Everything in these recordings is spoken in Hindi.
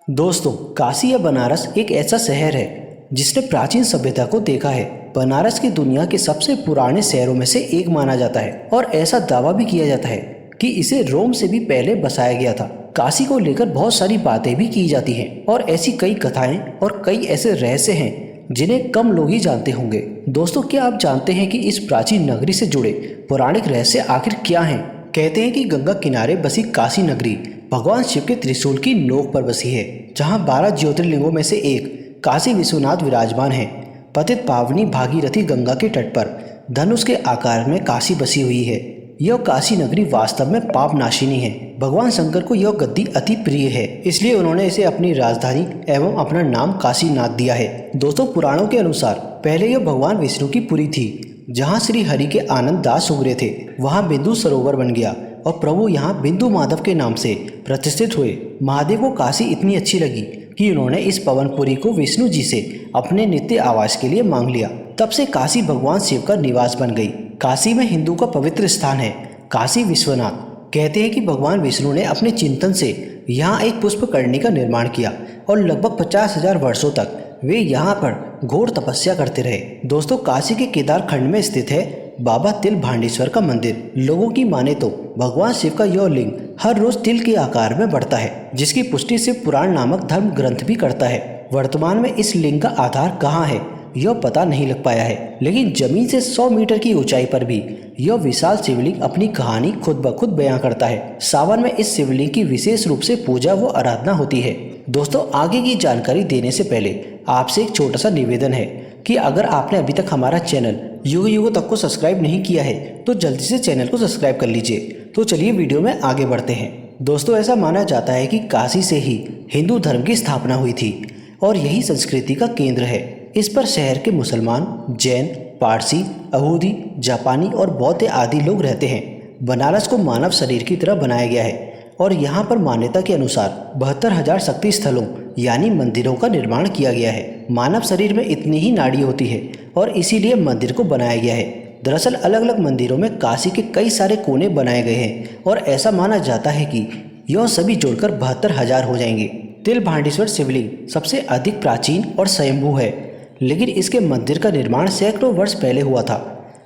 दोस्तों, काशी या बनारस एक ऐसा शहर है जिसने प्राचीन सभ्यता को देखा है। बनारस की दुनिया के सबसे पुराने शहरों में से एक माना जाता है और ऐसा दावा भी किया जाता है कि इसे रोम से भी पहले बसाया गया था। काशी को लेकर बहुत सारी बातें भी की जाती हैं और ऐसी कई कथाएं और कई ऐसे रहस्य हैं जिन्हें कम लोग ही जानते होंगे। दोस्तों, क्या आप जानते हैं कि इस प्राचीन नगरी से जुड़े पौराणिक रहस्य आखिर क्या हैं? कहते हैं कि गंगा किनारे बसी काशी नगरी भगवान शिव के त्रिशूल की नोक पर बसी है, जहां 12 ज्योतिर्लिंगों में से एक काशी विश्वनाथ विराजमान है। पतित पावनी भागीरथी गंगा के तट पर धनुष के आकार में काशी बसी हुई है। यह काशी नगरी वास्तव में पाप नाशिनी है। भगवान शंकर को यह गद्दी अति प्रिय है, इसलिए उन्होंने इसे अपनी राजधानी एवं अपना नाम काशीनाथ दिया है। दोस्तों, पुराणों के अनुसार पहले यह भगवान विष्णु की पुरी थी, जहाँ श्री हरि के आनंद दास उगरे थे। वहाँ बिंदु सरोवर बन गया और प्रभु यहाँ बिंदु माधव के नाम से प्रतिष्ठित हुए। महादेव को काशी इतनी अच्छी लगी कि उन्होंने इस पवनपुरी को विष्णु जी से अपने नित्य आवास के लिए मांग लिया। तब से काशी भगवान शिव का निवास बन गई। काशी में हिंदू का पवित्र स्थान है काशी विश्वनाथ। कहते हैं कि भगवान विष्णु ने अपने चिंतन से यहाँ एक पुष्पकरणी का निर्माण किया और लगभग 50,000 वर्षों तक वे यहाँ पर घोर तपस्या करते रहे। दोस्तों, काशी के केदार खंड में स्थित है बाबा तिल भांडेश्वर का मंदिर। लोगों की माने तो भगवान शिव का यह लिंग हर रोज तिल के आकार में बढ़ता है, जिसकी पुष्टि शिव पुराण नामक धर्म ग्रंथ भी करता है। वर्तमान में इस लिंग का आधार कहाँ है यह पता नहीं लग पाया है, लेकिन जमीन से 100 मीटर की ऊंचाई पर भी यह विशाल शिवलिंग अपनी कहानी खुद ब खुद बयां करता है। सावन में इस शिवलिंग की विशेष रूप से पूजा व आराधना होती है। दोस्तों, आगे की जानकारी देने से पहले आपसे एक छोटा सा निवेदन है कि अगर आपने अभी तक हमारा चैनल युग युगों तक को सब्सक्राइब नहीं किया है तो जल्दी से चैनल को सब्सक्राइब कर लीजिए। तो चलिए वीडियो में आगे बढ़ते हैं। दोस्तों, ऐसा माना जाता है कि काशी से ही हिंदू धर्म की स्थापना हुई थी और यही संस्कृति का केंद्र है। इस पर शहर के मुसलमान, जैन, पारसी, यहूदी, जापानी और बौद्ध आदि लोग रहते हैं। बनारस को मानव शरीर की तरह बनाया गया है और यहाँ पर मान्यता के अनुसार 72,000 शक्ति स्थलों यानी मंदिरों का निर्माण किया गया है। मानव शरीर में इतनी ही नाड़ी होती है और इसीलिए मंदिर को बनाया गया है। दरअसल अलग अलग मंदिरों में काशी के कई सारे कोने बनाए गए हैं और ऐसा माना जाता है कि यह सभी जोड़कर 72,000 हो जाएंगे। तिल भांडेश्वर शिवलिंग सबसे अधिक प्राचीन और स्वयंभू है, लेकिन इसके मंदिर का निर्माण सैकड़ों वर्ष पहले हुआ था।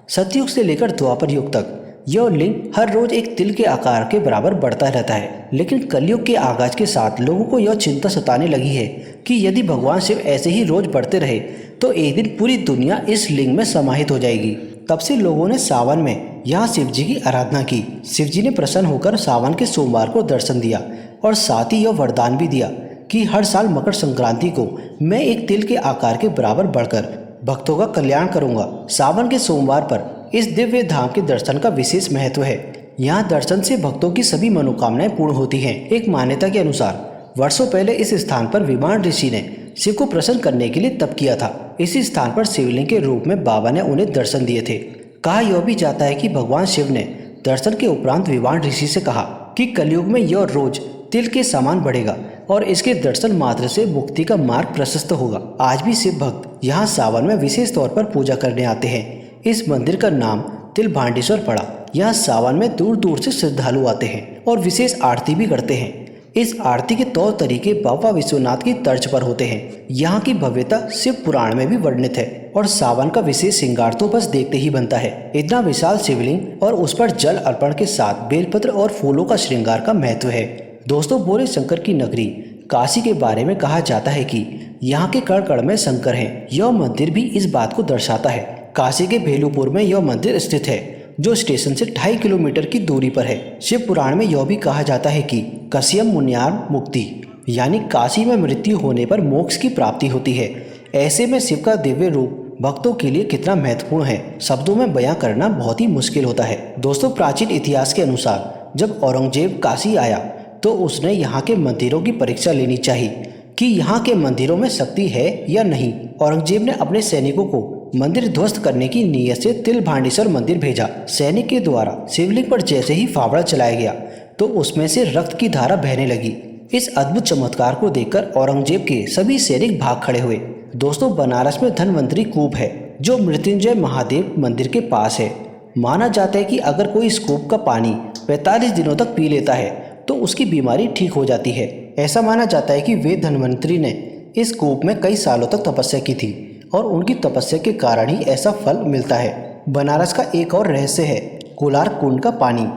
सतयुग से लेकर द्वापर युग तक यह लिंग हर रोज एक तिल के आकार के बराबर बढ़ता रहता है। लेकिन कलयुग के आगाज के साथ लोगों को यह चिंता सताने लगी है कि यदि भगवान शिव ऐसे ही रोज बढ़ते रहे तो एक दिन पूरी दुनिया इस लिंग में समाहित हो जाएगी। तब से लोगों ने सावन में यहाँ शिव जी की आराधना की। शिव जी ने प्रसन्न होकर सावन के सोमवार को दर्शन दिया और साथ ही यह वरदान भी दिया कि हर साल मकर संक्रांति को मैं एक तिल के आकार के बराबर बढ़कर भक्तों का कल्याण करूंगा। सावन के सोमवार पर इस दिव्य धाम के दर्शन का विशेष महत्व है। यहाँ दर्शन से भक्तों की सभी मनोकामनाएं पूर्ण होती हैं। एक मान्यता के अनुसार वर्षों पहले इस स्थान पर विमान ऋषि ने शिव को प्रसन्न करने के लिए तप किया था। इसी स्थान पर शिवलिंग के रूप में बाबा ने उन्हें दर्शन दिए थे। कहा यह भी जाता है कि भगवान शिव ने दर्शन के उपरांत विमान ऋषि से कहा कि कलयुग में यह रोज तिल के समान बढ़ेगा और इसके दर्शन मात्र से मुक्ति का मार्ग प्रशस्त होगा। आज भी शिव भक्त यहाँ सावन में विशेष तौर पर पूजा करने आते हैं। इस मंदिर का नाम तिल भांडेश्वर पड़ा। यहाँ सावन में दूर दूर से श्रद्धालु आते हैं और विशेष आरती भी करते हैं। इस आरती के तौर तरीके बाबा विश्वनाथ की तर्ज पर होते हैं। यहाँ की भव्यता शिव पुराण में भी वर्णित है और सावन का विशेष श्रृंगार तो बस देखते ही बनता है। इतना विशाल शिवलिंग और उस पर जल अर्पण के साथ बेलपत्र और फूलों का श्रृंगार का महत्व है। दोस्तों, भोले शंकर की नगरी काशी के बारे में कहा जाता है कि यहाँ के कण कण में शंकर हैं। यह मंदिर भी इस बात को दर्शाता है। काशी के भेलूपुर में यह मंदिर स्थित है, जो स्टेशन से 2.5 किलोमीटर की दूरी पर है। शिव पुराण में यह भी कहा जाता है कि कस्यम मुन्यार मुक्ति यानी काशी में मृत्यु होने पर मोक्ष की प्राप्ति होती है। ऐसे में शिव का दिव्य रूप भक्तों के लिए कितना महत्वपूर्ण है, शब्दों में बयां करना बहुत ही मुश्किल होता है। दोस्तों, प्राचीन इतिहास के अनुसार जब औरंगजेब काशी आया तो उसने यहाँ के मंदिरों की परीक्षा लेनी चाहिए कि यहाँ के मंदिरों में शक्ति है या नहीं। औरंगजेब ने अपने सैनिकों को मंदिर ध्वस्त करने की नीयत से तिल भांडेश्वर मंदिर भेजा। सैनिक के द्वारा शिवलिंग पर जैसे ही फावड़ा चलाया गया तो उसमें से रक्त की धारा बहने लगी। इस अद्भुत चमत्कार को देखकर औरंगजेब के सभी सैनिक भाग खड़े हुए। दोस्तों, बनारस में धन्वंतरी कूप है जो मृत्युंजय महादेव मंदिर के पास है। माना जाता है कि अगर कोई इस कूप का पानी 45 दिनों तक पी लेता है तो उसकी बीमारी ठीक हो जाती है। ऐसा माना जाता है कि वे धन्वंतरी ने इस कूप में कई सालों तक तपस्या की थी और उनकी तपस्या के कारण ही ऐसा फल मिलता है। बनारस का एक और रहस्य है कोलार कुंड का पानी।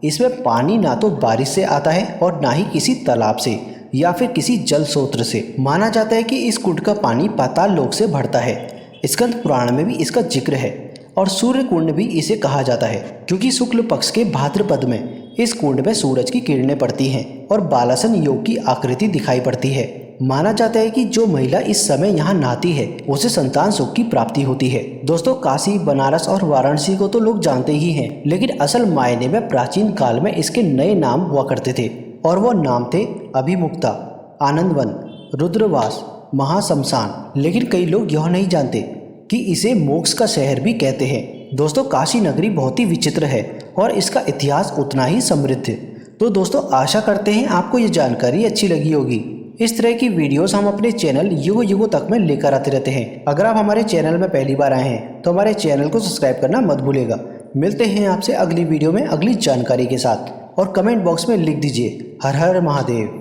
इसमें पानी ना तो बारिश से आता है और ना ही किसी तालाब से या फिर किसी जल स्रोत से। माना जाता है कि इस कुंड का पानी पाताल लोक से भरता है। स्कंद पुराण में भी इसका जिक्र है और सूर्य कुंड भी इसे कहा जाता है क्योंकि शुक्ल पक्ष के भाद्रपद में इस कुंड में सूरज की किरणें पड़ती हैं और बालासन योग की आकृति दिखाई पड़ती है। माना जाता है कि जो महिला इस समय यहाँ नहाती है उसे संतान सुख की प्राप्ति होती है। दोस्तों, काशी, बनारस और वाराणसी को तो लोग जानते ही हैं, लेकिन असल मायने में प्राचीन काल में इसके नए नाम हुआ करते थे और वो नाम थे अभिमुक्ता, आनंदवन, रुद्रवास, महाशमशान। लेकिन कई लोग यह नहीं जानते कि इसे मोक्ष का शहर भी कहते हैं। दोस्तों, काशी नगरी बहुत ही विचित्र है और इसका इतिहास उतना ही समृद्ध। तो दोस्तों, आशा करते हैं आपको ये जानकारी अच्छी लगी होगी। इस तरह की वीडियोस हम अपने चैनल युगों युगों तक में लेकर आते रहते हैं। अगर आप हमारे चैनल में पहली बार आए हैं तो हमारे चैनल को सब्सक्राइब करना मत भूलिएगा। मिलते हैं आपसे अगली वीडियो में अगली जानकारी के साथ और कमेंट बॉक्स में लिख दीजिए हर हर महादेव।